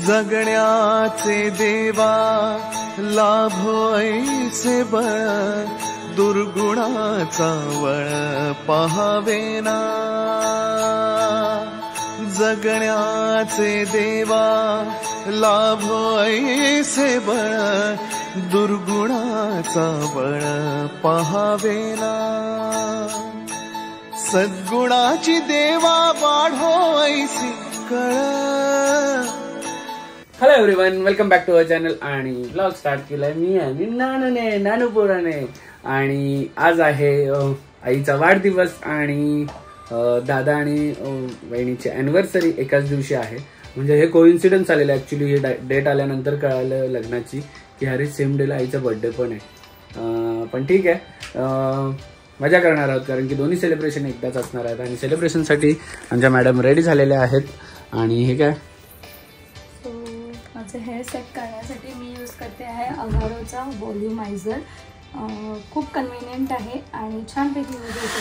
जगण्याचे देवा लाभो ऐसे बळ दुर्गुणाचा वळ पहावेना जगण्याचे देवा लाभो ऐसे बळ दुर्गुणाचा बळ पहावेना सद्गुणाची देवा वाढो ऐसी कळ. Hello everyone, welcome back to our channel. आणि ब्लॉग स्टार्ट केलाय मी आणि नानूपुराने. आणि आज आहे आईचा वाढदिवस आणि दादा आणि वहिनीची अॅनिव्हर्सरी एकाच दिवशी आहे. म्हणजे हे कोइन्सिडन्स आलेलं ऍक्च्युली. हे डेट आल्यानंतर कळालं लग्नाची की अरे सेम डेला आईचा बर्थडे पण आहे. पण ठीक आहे, मजा करणार आहोत कारण की दोन्ही सेलिब्रेशन एकदाच असणार आहेत. आणि सेलिब्रेशनसाठी आमच्या मॅडम रेडी झालेल्या आहेत. आणि हे काय माझं हेअर सेट करण्यासाठी मी यूज करते आहे अगारोचा व्हॉल्युमायझर. खूप कन्व्हिनियंट आहे आणि छानपैकी यूज होतो.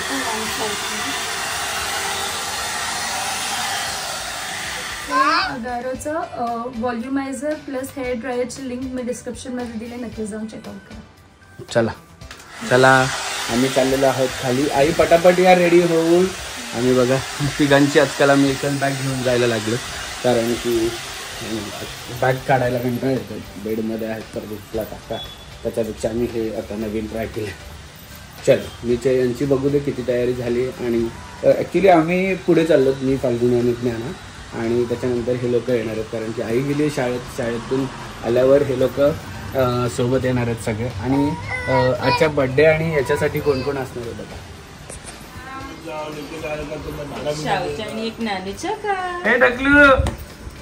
अगारोचं व्हॉल्युमायझर प्लस हेअर ड्रायरची लिंक मी डिस्क्रिप्शनमध्ये दिले, नक्की जाऊन चेकआउट करा. चला आम्ही चाललेलो आहोत खाली. आई पटापट या रेडी होऊन. आम्ही बघा तिघांची आजकाल आम्ही एकच बॅग घेऊन जायला लागलो कारण की बॅग काढायला कंटाळा येतो. बेडमध्ये आहेत तर दुसरा टाका, त्याच्यापेक्षा आम्ही हे आता नवीन ट्राय केलं. चलो मी यांची बघू दे किती तयारी झाली. आणि ॲक्च्युली आम्ही पुढे चाललो, मी फाल्गुनी आणि ज्ञाना. आणि त्याच्यानंतर हे लोक येणार आहेत कारण की आई गेली शाळेतून आल्यावर हे लोक सोबत येणार आहेत सगळे. आणि आजच्या बर्थडे आणि याच्यासाठी कोण कोण असणार आहे बघा. हे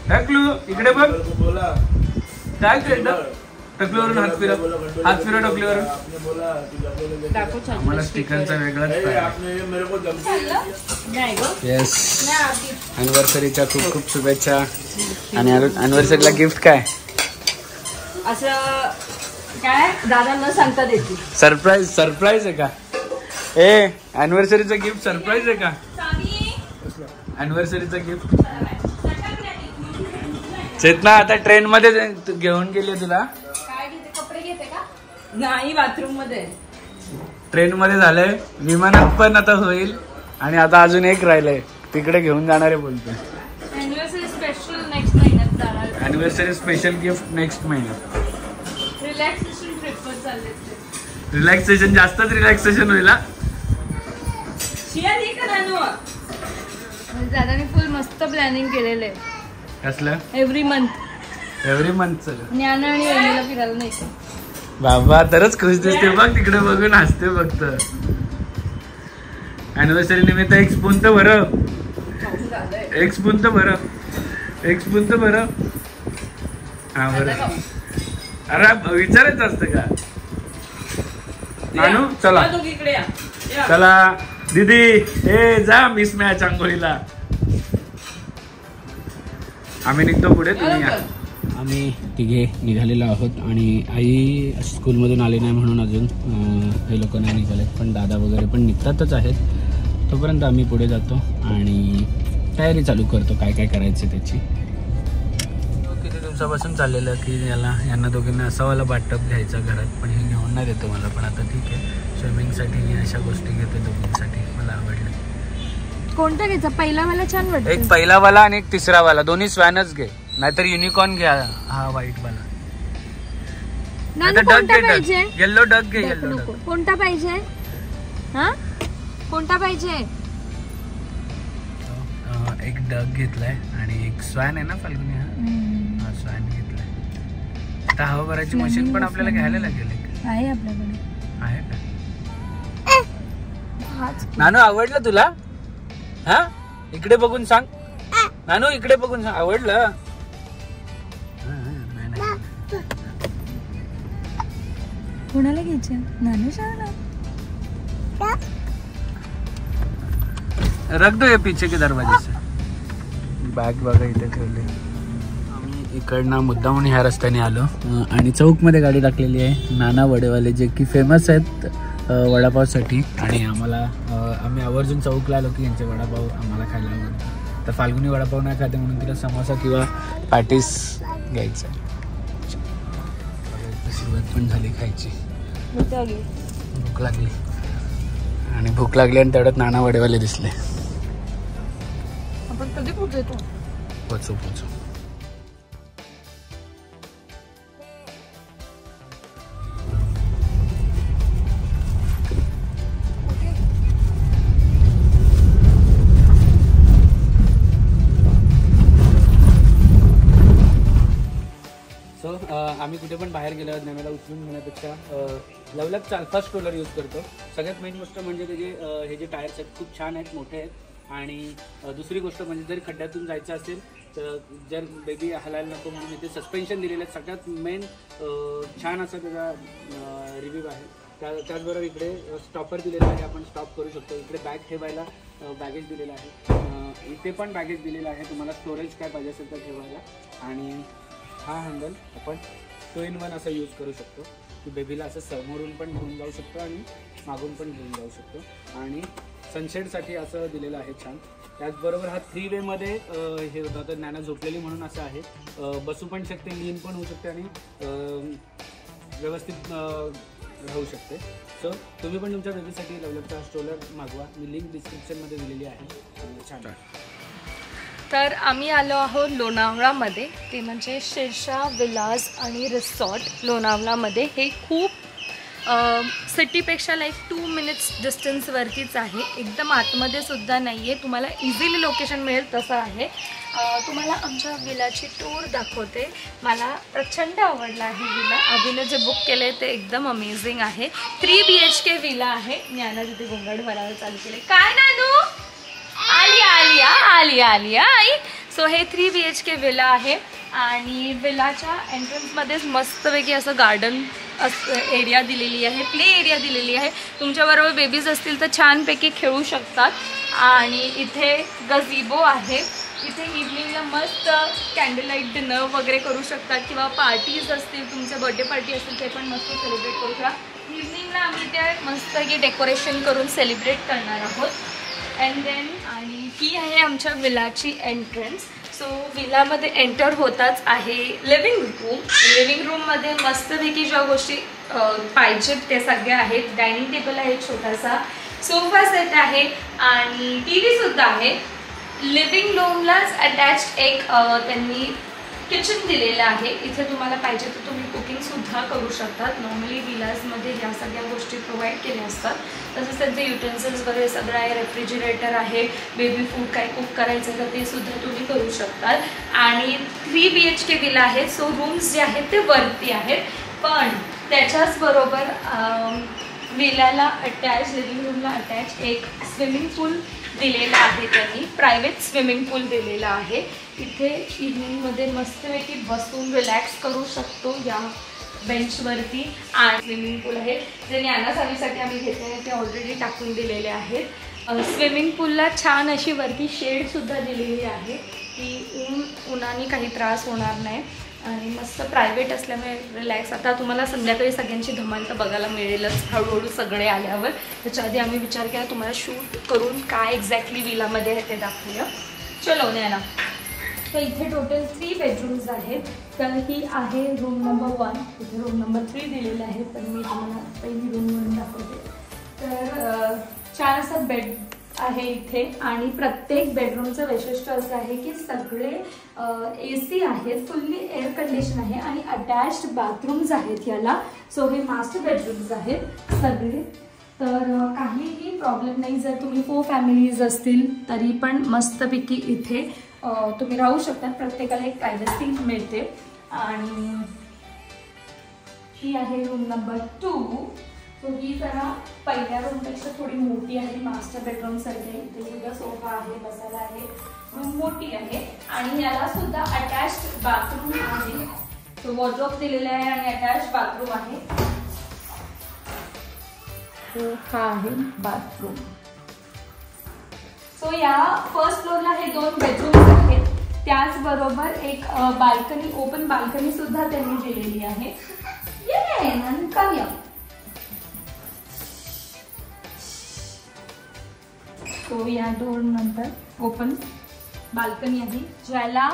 ढकलू इकडे बघ. काय टकलीवरून हात फिरा टकलीवरून. आम्हाला स्टिकरचा वेगळाच. येस, अॅनिव्हर्सरीच्या खूप खूप शुभेच्छा. आणि अॅनिव्हर्सरीला गिफ्ट काय असं काय दादा न सांगता देते. सरप्राईज आहे का? ए अॅनिव्हर्सरीचं गिफ्ट सरप्राईज आहे का? अॅनिव्हर्सरीचं गिफ्ट चेतना आता ट्रेन मध्ये घेऊन गेली तुला. काय घेते? कपडे घेते का? नाही, बाथरूम मध्ये. ट्रेन मध्ये झालंय, विमानात पण आता होईल. आणि आता अजून एक राहिलंय, तिकडे घेऊन जाणार आहे बोलतोय. अॅनिव्हर्सरी स्पेशल नेक्स्ट महिन्यात जाणार. अॅनिव्हर्सरी स्पेशल गिफ्ट नेक्स्ट महिन्यात. रिलॅक्सेशन ट्रिपवर चालले. रिलॅक्सेशन, जास्तच रिलॅक्सेशन होईल. दादाने फुल मस्त प्लॅनिंग केलेलं आहे. कसलं? एव्हरी मंथ ज्ञान आणि वहिनीला फिरायला नाही बाबा. तरच खुश दिसते बघ, तिकडे बघून हसते फक्त. अॅनिव्हर्सरी निमित्त एक स्पून तर भर. हा बरं. अरे विचारायचं असतं का? नानू चला दीदी ए जा मिस मॅच आंघोळीला. आम्ही निघतो पुढे, तुम्ही या. आम्ही तिघे निघालेलो आहोत. आणि आई स्कूलमधून आली नाही म्हणून अजून हे लोक नाही निघाले. पण दादा वगैरे पण निघतातच आहेत. तोपर्यंत आम्ही पुढे जातो आणि तयारी चालू करतो काय काय करायचं त्याची. किती दिवसापासून चाललेलं की यांना दोघींना असावाला बाथटब घ्यायचा घरात, पण हे घेऊन नाही देतो मला. पण आता ठीक आहे, स्विमिंगसाठी मी अशा गोष्टी घेतो दोघींसाठी. मला आवडलं. कोणता घ्यायचा? पहिला वाला छान वाटतो. एक पहिला वाला आणि एक तिसरा वाला, दोन्ही स्वॅनच घे. नाहीतर युनिकॉर्न घ्या, हा व्हाईट वाला. येल्लो डक घे. येल्लो डक कोणता पाहिजे? हा कोणता पाहिजे? एक डक घेतलाय आणि एक स्वॅन आहे ना फाल्गुनी. हा स्वॅन घेतलाय. आता हवा भरायची मशीन पण आपल्याला घ्यायला लागेल. आहे आपल्याकडे. आहे का? नानू आवडलं तुला? हा इकडे बघून सांग. नानू इकडे बघून सांग, आवडलं? कोणाला घ्यायचे? नानू शाळा रख दो ये पीछे के दरवाजे से. बॅग बघा इथे ठेवली. आम्ही इकडनं मुद्दामून ह्या रस्त्याने आलो आणि चौकमध्ये गाडी टाकलेली आहे. नाना वडेवाले जे की फेमस आहेत वडापावसाठी. आणि आम्ही आवर्जून चौकला आलो की यांचे वडापाव आम्हाला खायला आवडतं. तर फाल्गुनी वडापाव नाही खाते म्हणून तिला समोसा किंवा पॅटीस घ्यायचं आहे. सुरुवात पण झाली खायची. भूक लागली आणि भूक लागली आणि तेवढ्यात नाना वडेवाले दिसले. आपण कधी पोहोचतो? पोचू. आम्ही कुठे पण बाहेर गेलो ज्ञानाला उचलून घेण्यापेक्षा लवलकचा अल्फा स्ट्रोलर यूज करतो. सगळ्यात मेन गोष्ट म्हणजे त्याचे हे जे टायर्स आहेत खूप छान आहेत, मोठे आहेत. आणि दुसरी गोष्ट म्हणजे जर खड्ड्यातून जायचं असेल तर जर बेबी हलायला नको म्हणून इथे सस्पेन्शन दिलेलं आहे. सगळ्यात मेन छान असा त्याचा रिव्ह्यू आहे. त्याचबरोबर इकडे स्टॉपर दिलेला आहे, आपण स्टॉप करू शकतो. इकडे बॅग ठेवायला बॅगेज दिलेलं आहे. इथे पण बॅगेज दिलेलं आहे, तुम्हाला स्टोरेज काय पाहिजे असेल तर ठेवायला. आणि हा हँडल आपण 2-in-1 असं यूज करू शकतो की बेबीला असं समोरून पण घेऊन जाऊ शकतो आणि मागून पण घेऊन जाऊ शकतो. आणि सनसेटसाठी असं दिलेलं आहे छान. त्याचबरोबर हा 3-way मध्ये हे होतं तर ज्ञाना झोपलेली म्हणून असं आहे. बसू पण शकते, लीन पण होऊ शकते आणि व्यवस्थित राहू शकते. सो तुम्ही पण तुमच्या बेबीसाठी लवलकचा स्ट्रोलर मागवा. मी लिंक डिस्क्रिप्शनमध्ये दिलेली आहे. छान. तर आम्ही आलो आहोत लोणावळामध्ये, ते म्हणजे शेरशाह विलास आणि रिसॉर्ट लोणावळामध्ये. हे खूप सिटीपेक्षा लाईक 2 मिनिट्स डिस्टन्सवरतीच आहे. एकदम आतमध्ये सुद्धा नाही आहे, तुम्हाला इझिली लोकेशन मिळेल तसं आहे. तुम्हाला आमच्या विलाची टूर दाखवते. मला प्रचंड आवडला आहे विला. आधीने जे बुक केलं आहे ते एकदम अमेझिंग आहे. 3 BHK विला आहे. ज्ञाना तिथे गोंगाट भरायला चालू केले. काय नानू आली आई. सो हे 3 BHK विला आहे आणि विलाच्या एंट्रन्समध्येच मस्तपैकी असं गार्डन एरिया दिलेली आहे, प्ले एरिया दिलेली आहे. तुमच्याबरोबर बेबीज असतील तर छानपैकी खेळू शकतात. आणि इथे गझिबो आहे. इथे इव्हनिंगला मस्त कॅन्डल लाईट डिनर वगैरे करू शकतात किंवा पार्टीज असतील, तुमचे बर्थडे पार्टी असतील ते पण मस्त सेलिब्रेट करू शकता. इव्हनिंगला आम्ही ते मस्तपैकी डेकोरेशन करून सेलिब्रेट करणार आहोत. अँड देन आणि ही आहे आमच्या विलाची एंट्रन्स. सो विलामध्ये एंटर होताच आहे लिव्हिंग रूम. लिव्हिंग रूममध्ये मस्तपैकी ज्या गोष्टी पाहिजेत ते सगळ्या आहेत. डायनिंग टेबल आहे, छोटासा सोफा सेट आहे आणि TV सुद्धा आहे. लिव्हिंग रूमलाच अटॅच्ड एक त्यांनी किचन दिलेलं आहे. इथे तुम्हाला पाहिजे तर तुम्ही कुकिंगसुद्धा करू शकतात. नॉर्मली विलाजमध्ये ह्या सगळ्या गोष्टी प्रोव्हाइड केल्या असतात. तसंच त्यांचे युटेन्सिल्स वगैरे सगळं आहे. रेफ्रिजरेटर आहे. बेबी फूड काय कुक करायचं तर ते सुद्धा तुम्ही करू शकतात. आणि 3 BHK विला आहे. सो रूम्स जे आहेत ते वरती आहेत. पण त्याच्याच बरोबर विलाला अटॅच, लिव्हिंग रूमला अटॅच एक स्विमिंग पूल दिलेला आहे. त्यांनी प्रायव्हेट स्विमिंग पूल दिलेला आहे. इथे इव्हनिंगमध्ये मस्तपैकी बसून रिलॅक्स करू शकतो या बेंचवरती. आणि स्विमिंग पूल आहे जे ज्ञानासावीसाठी आम्ही घेतलेले ते ऑलरेडी टाकून दिलेले आहेत. स्विमिंग पूलला छान अशी वरती शेडसुद्धा दिलेली आहे की उन्हाने काही त्रास होणार नाही. आणि मस्त प्रायव्हेट असल्यामुळे रिलॅक्स. आता तुम्हाला संध्याकाळी सगळ्यांची धमाल तर बघायला मिळेलच हळूहळू सगळे आल्यावर. त्याच्या आधी आम्ही विचार केला तुम्हाला शूट करून काय एक्झॅक्टली विलामध्ये आहे ते दाखवूया. चलो ज्ञाना. तर इथे टोटल 3 बेडरूम्स आहेत. तर ही आहे रूम नंबर 1. इथे रूम नंबर 3 दिलेले आहे. तर मी तुम्हाला पहिली रूमवरून दाखवते. तर छान असं बेड आहे इथे. आणि प्रत्येक बेडरूमचं वैशिष्ट्य असं आहे की सगळे AC आहेत, फुल्ली एअर कंडिशन आहे आणि अटॅच्ड बाथरूम्स आहेत याला. सो हे मास्टर बेडरूम्स आहेत सगळे. तर काहीही प्रॉब्लेम नाही. जर तुम्ही 4 फॅमिलीज असतील तरी पण मस्तपैकी इथे तुम्ही राहू शकता. प्रत्येकाला एक प्रायव्हसी मिळते. आणि ही आहे रूम नंबर 2. सो ही जरा पहिल्या रूमपेक्षा थोडी मोठी आहे. मास्टर बेडरूम सारखे इथे सुद्धा सोफा आहे, बसायला आहे. रूम मोठी आहे आणि याला सुद्धा अटॅच्ड बाथरूम आहे. तो वॉर्डरोब दिलेला आहे आणि अटॅच्ड बाथरूम आहे. तो हा आहे बाथरूम. सो या फर्स्ट फ्लोअरला हे 2 बेडरूम्स आहेत. त्याचबरोबर एक बाल्कनी, ओपन बाल्कनी सुद्धा त्यांनी दिलेली आहे. तो या डोर नंतर ओपन बाल्कनी आहे ज्याला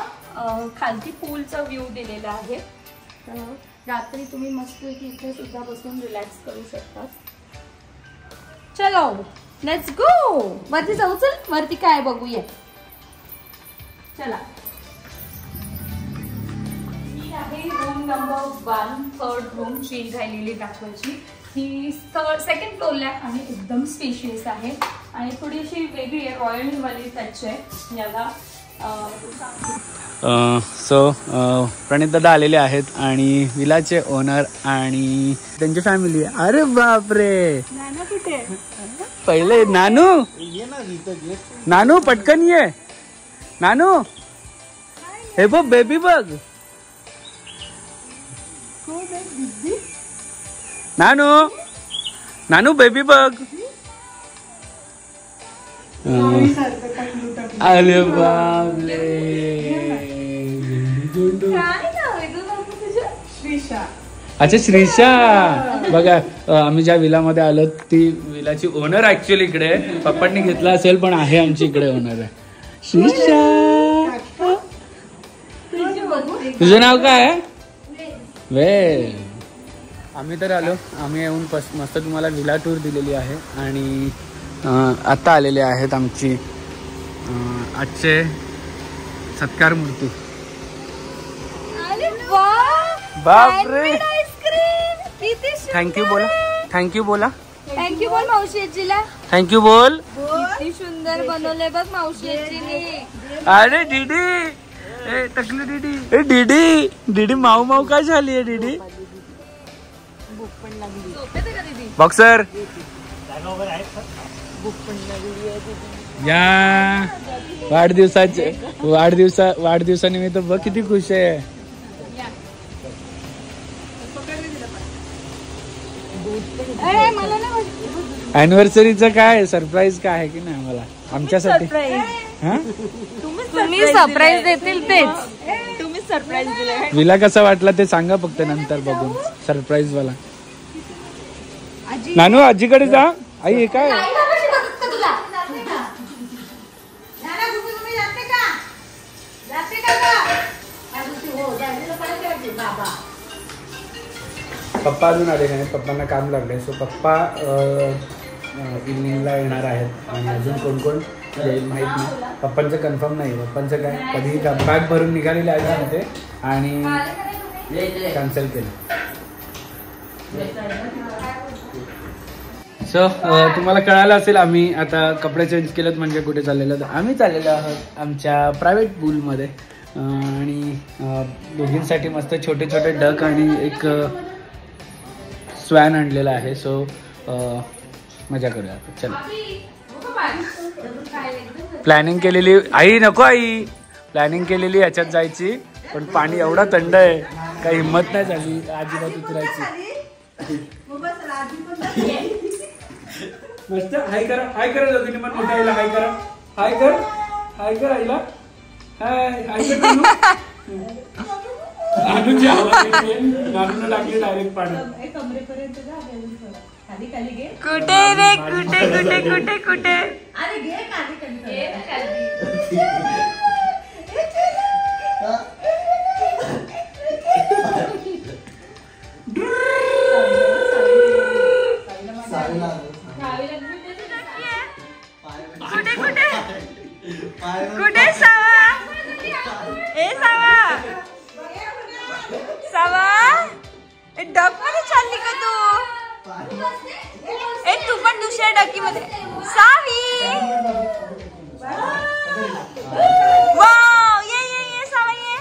खालती पूलचा व्ह्यू दिलेला आहे. तर रात्री तुम्ही मस्तपैकी इथे सुद्धा बसून रिलॅक्स करू शकता. चलो लेट्स गो. वरती जाऊ. चल वरती काय बघूया. चला. ही आहे room number 1, third room. Change झालेली दाखवायची. ही सेकंड फ्लोअरला आणि एकदम स्पेशियस आहे आणि थोडीशी वेगळी आहे. रॉयल वाली टच आहे याला. सो प्रणित दादा आलेले आहेत आणि विलाचे ओनर आणि त्यांची फॅमिली. अरे बापरे. पहिले नानू पटकन ये. नानू हे बघ बेबी बघ. नानू बेबी बघ. अरे बापले. अच्छा श्रीषा. बघा आम्ही ज्या विलामध्ये आलो ती विलाची ओनर ऍक्च्युअली इकडे. पप्पांनी घेतला असेल पण आहे आमची इकडे ओनर आहे. श्रीषा तुझं नाव काय? वे. आम्ही तर आलो. आम्ही येऊन मस्त तुम्हाला विला टूर दिलेली आहे आणि आता आलेले आहेत आमची आजचे सत्कार मूर्ती. बापरे. थँक्यू बोला. थँक्यू बोला. थँक्यू बोल मावशीजीला. थँक्यू बोल. किती सुंदर बनवले बघ मावशीजीने. अरे डीडी टकली डीडी. ए डीडी डीडी माऊ माऊ काय झाली आहे डीडी? बॉक्सर या वाढदिवसानिमित्त बघ किती खुश आहे. अॅनिव्हर्सरीचं काय सरप्राईज काय आहे की नाही आम्हाला आमच्यासाठी? तुम्ही सरप्राईज देतील तेच. तुम्ही सरप्राईज दिले. विला कसा वाटला ते सांगा फक्त नंतर बघून सरप्राईज वाला. नानू आजीकडे जा. आई हे काय? पप्पा अजून आले नाही. पप्पांना काम लागले. सो पप्पा इव्हिनिंगला येणार आहेत आणि अजून कोण कोण येईल माहीत नाही. पप्पांचं कन्फर्म नाही. पप्पांचं काय कधी बॅग भरून निघालेले आहे होते आणि कॅन्सल केलं. सो तुम्हाला कळालं असेल आम्ही आता कपडे चेंज केलेत म्हणजे कुठे चाललेलं. तर आम्ही चाललेलो आहोत आमच्या प्रायव्हेट पूलमध्ये आणि दोघींसाठी मस्त छोटे छोटे डक आणि एक स्वॅन आणलेला आहे. सो मजा करूया. चला. प्लॅनिंग केलेली. आई नको आई. प्लॅनिंग केलेली याच्यात जायची पण पाणी एवढा थंड आहे काही हिंमत नाही झाली अजिबात उतरायची. मस्त हाय करा. हाय करा दोघींनी पण. मोठ्या आईला हाय करा. हाय कर. हाय कर आईला. हाय हाय कर. नानूची आवाज नानूला लागली डायरेक्ट पाणी. कुठे रे कुठे कुठे कुठे कुठे. कुठे सावा. ए सावा. सावा डक मध्ये चालली का तू? ए तू पण दुसऱ्या डकी मध्ये. सावी वाव. ये ये ये सावा ये.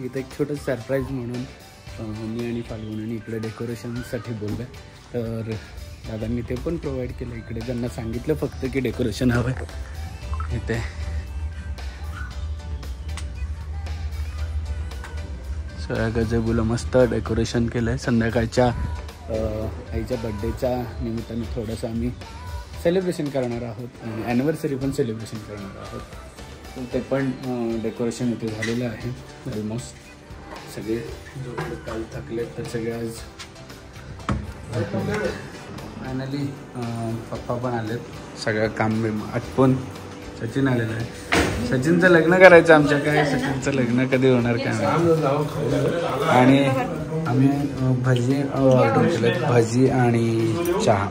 इथं एक छोटं सरप्राईज म्हणून मी आणि फाल्गुनी इकडे डेकोरेशनसाठी बोललो. तर दादांनी ते पण प्रोव्हाइड केलं इकडे. त्यांना सांगितलं फक्त की डेकोरेशन हवं आहे. इथे सगळ्या गजबुलं मस्त डेकोरेशन केलं आहे. संध्याकाळच्या आईच्या बड्डेच्या निमित्ताने थोडंसं आम्ही सेलिब्रेशन करणार आहोत आणि ॲनिव्हर्सरी पण सेलिब्रेशन करणार आहोत. तर ते पण डेकोरेशन इथे झालेलं आहे ऑलमोस्ट. सगळे जो काल थकलेत तर सगळे आज फायनली पप्पा पण आलेत, सगळं काम आटपून. सचिन आलेलं आहे, सचिनचं लग्न करायचं आमच्या. काय सचिनचं लग्न कधी होणार काय. आणि आम्ही भजी ऑर्डर केलेत, भजी आणि चहा.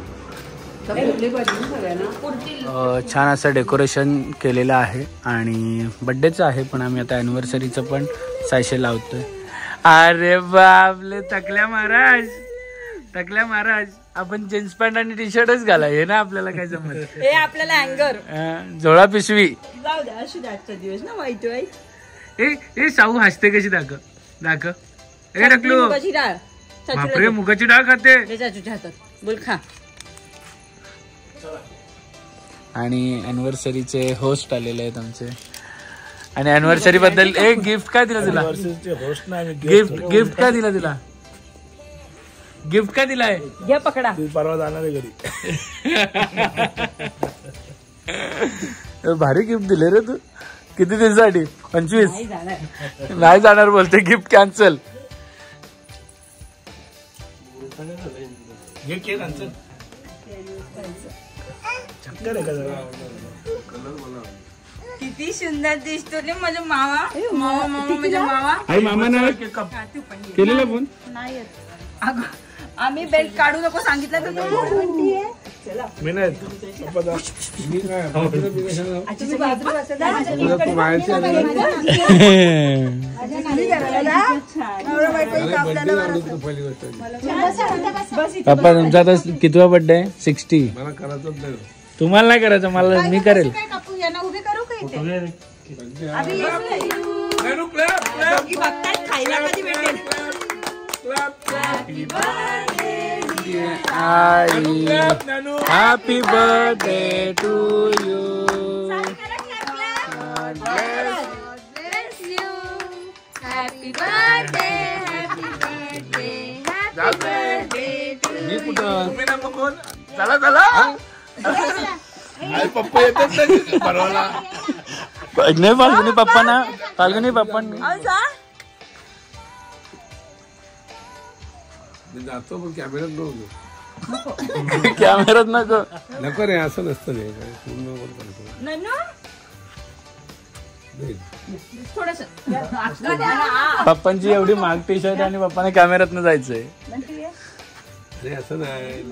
छान असं डेकोरेशन केलेलं आहे आणि बड्डेचं आहे, पण आम्ही आता ॲनिव्हर्सरीचं पण सायशे लावतोय. अरे बापले टकल्या महाराज, टकल्या महाराज, आपण जीन्स पॅन्ट आणि टी शर्टच घाला, हे ना आपल्याला काय जमत. हे आपल्याला अँगर झोळा पिशवी जाऊ द्या. अशी आजचा दिवस ना वाईट वाईट. ए साऊ हसते कशी, दाखव दाखव. ए टकलू, मुगाची डाळ. बापरे मुगाची डाळ खाते. चाचूच्या हातात बोल खा. आणि अॅनिव्हर्सरीचे होस्ट आलेले आहेत आमचे. आणि अॅनिव्हर्सरी बद्दल एक गिफ्ट काय दिला तुला? गिफ्ट काय दिला तुला? गिफ्ट काय दिलाय? घ्या पकडा. परवा जाणार आहे घरी. भारी गिफ्ट दिले रे तू. किती दिवसासाठी? 25. नाही जाणार बोलते. Gift cancel. किती सुंदर दिसतो रे माझा मावा. मावा मामा माझा मावा. आई मामा नाही केलेला फोन. अगं आम्ही बेल्ट काढू नको सांगितलं तर मी नाही. पप्पा तुमचा आता कितवा बर्थडे आहे? 60. मला करायचंच नाही. तुम्हाला नाही करायचं, मला मी करेल. खायला कधी भेटेल. Happy birthday to you. Happy birthday, happy birthday, happy birthday. चला चला. पप्पा येतात परवाला. नाही फाल्गुनी पप्पा ना, फाल्गुनी पप्पांनी मी जातो पण कॅमेऱ्यात नको. कॅमेऱ्यात नको. नको रे, असं नसतं रे. पप्पांची एवढी महाग टी शर्ट आणि पप्पाने कॅमेऱ्यात न जायचंय. अरे असं नाही.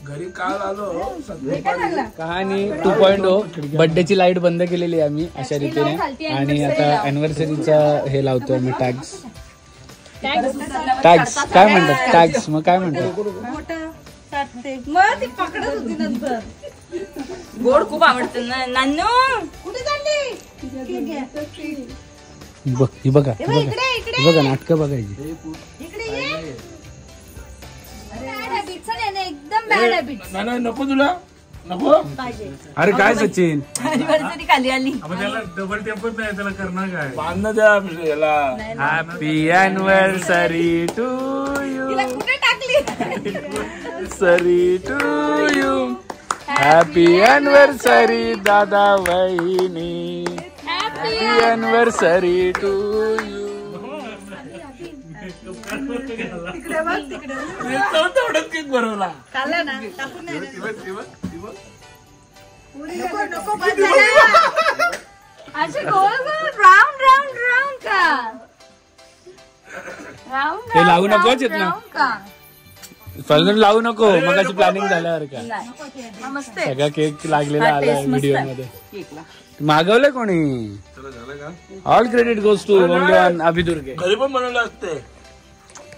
घरी काल आलो. कहाणी 2.0 बर्थडेची लाईट बंद केलेली आहे आम्ही अशा रीतीने. आणि आता अॅनिव्हर्सरीचा हे लावतोय आम्ही टॅग्स. टॅग्स काय म्हणतात? टॅग्स मग काय म्हणतात? मग ती पकडत होती नंतर. गोड खूप आवडतं ना नानू. कुठे चालली? ही बघा ही बघा नाटकं बघायची. एकदम बॅड हॅबिट. नको तुला नको. अरे काय सचिन, अनिव्हर्सरी खाली आली. त्याला डबल टेपच नाही, त्याला करणार काय? बांधणं द्या याला. Happy anniversary to you. कुठे टाकली? सरी टू यू. हॅपी अॅनिव्हर्सरी दादा वहिनी. Happy anniversary to you. तेवढंच केक भरवला. असे गोल गोल राऊंड राऊंड राऊंड का? राऊंड ते लावू नको चेतना. का? फाल्गुन लावू नको. मग अशी प्लॅनिंग झाल्यावर का मस्त सगळा केक लागलेला आला व्हिडिओ मध्ये. मागवलंय कोणी? All credit goes to only one Abhidurge. घरी पण बनवलं असते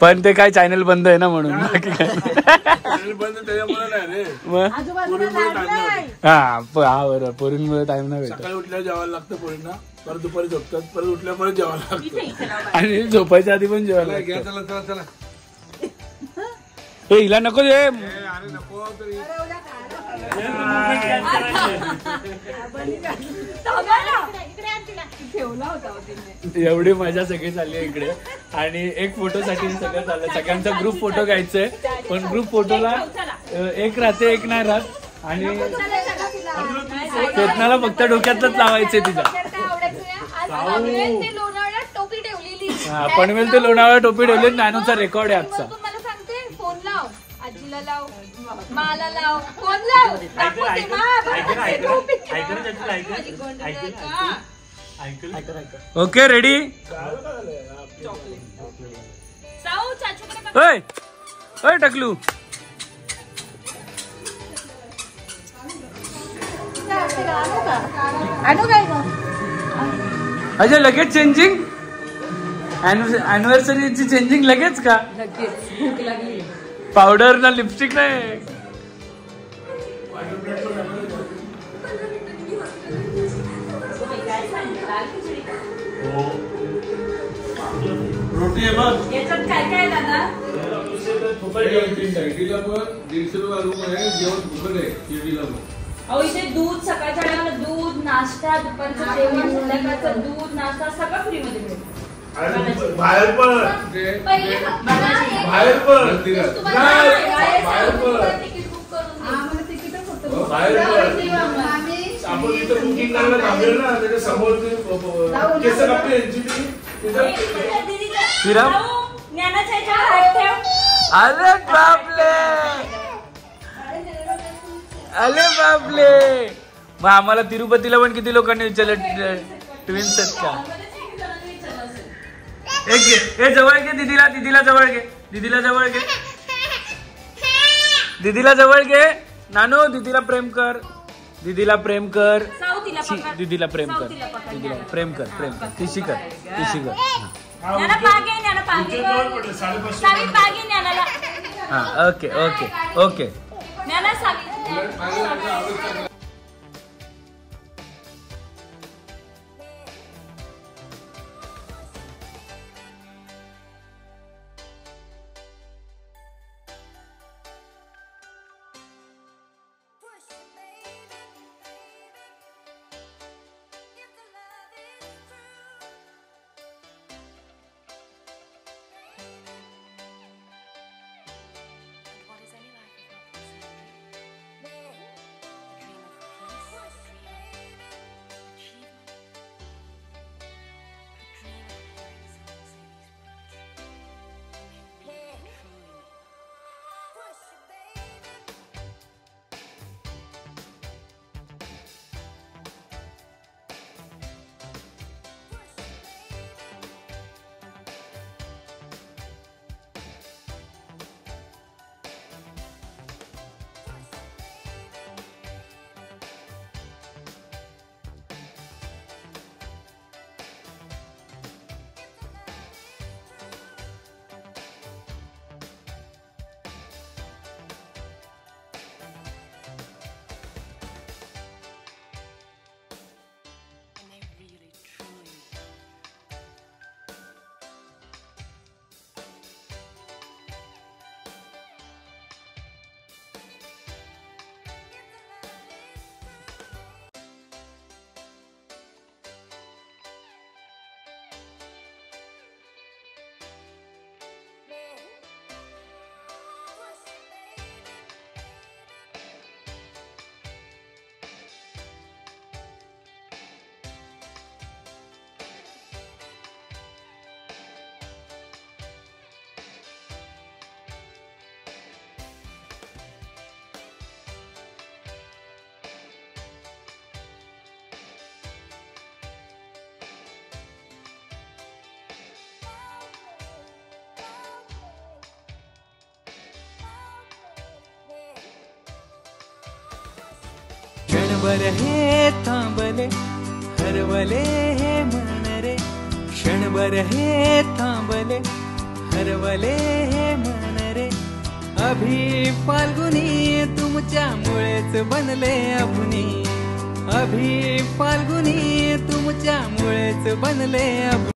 पण ते काय चॅनल बंद आहे ना म्हणून. बाकी काय बंद त्याच्यामुळे नाही रे. मग हा बरोबर. पोरींमुळे टाइम नाही भेटत. सकाळी उठल्यावर जेवायला लागतं पोरींना. परत दुपारी झोपतात. परत उठल्यावर परत जेवायला लागतं. आणि झोपायच्या आधी पण जेवायला घ्या. चला चला चला. हे हिला नको दे. अरे नको तरी. एवढी मजा सगळी चालली आहे इकडे. आणि एक फोटो साठी सगळं चाललंय. सगळ्यांचा ग्रुप फोटो घ्यायचंय. पण ग्रुप फोटोला एक राहते एक नाही राहत. आणि चेतनाला फक्त डोक्यातच लावायचंय तिच्या. पनवेल ते लोणावळा टोपी ठेवली. नानूचा रेकॉर्ड आहे आजचा. मला सांगते फोन लाव. आजी मला लाव कोण लाव दाखवते ओके रेडी जाऊ चाचूकडे ओय ओय टकलू आणू काय ग अजय लगेच चेंजिंग अॅनिव्हर्सरीची चेंजिंग लगेच का भूक लागली पावडर ना लिपस्टिक नाही रोटी आहे बघ याच्यात काय काय दादा 150 रुपये रूम आहे जेवण फुकट आहे शिर्डीला अहो इथे दूध सकाळच्या वेळेला दूध नाश्ता दुपारचं जेवण संध्याकाळचं दूध नाश्ता सगळं फ्री मध्ये मिळेल बाहेर पण पहिले बाहेर पण बाहेर आपण इथं बुकिंग करायला थांबेल ना त्याच्या समोर केस कापली यांची अरे बापले अरे बापले मग आम्हाला तिरुपतीला पण किती लोकांनी विचारलं ट्विन्स आहेत का एक घे हे जवळ घे दीदीला जवळ घे दीदीला जवळ घे दीदीला जवळ घे नानू दीदीला प्रेम कर दीदीला प्रेम कर दीदीला प्रेम कर दीदीला प्रेम कर तिशी कर हा ओके ओके ओके क्षणभर हे थांबले हरवले हे मन रे क्षणभर हे थांबले हरवले हे मन रे अभि फाल्गुनी तुमच्यामुळेच बनले अभुनी अभि फाल्गुनी तुमच्यामुळेच बनले अभुनी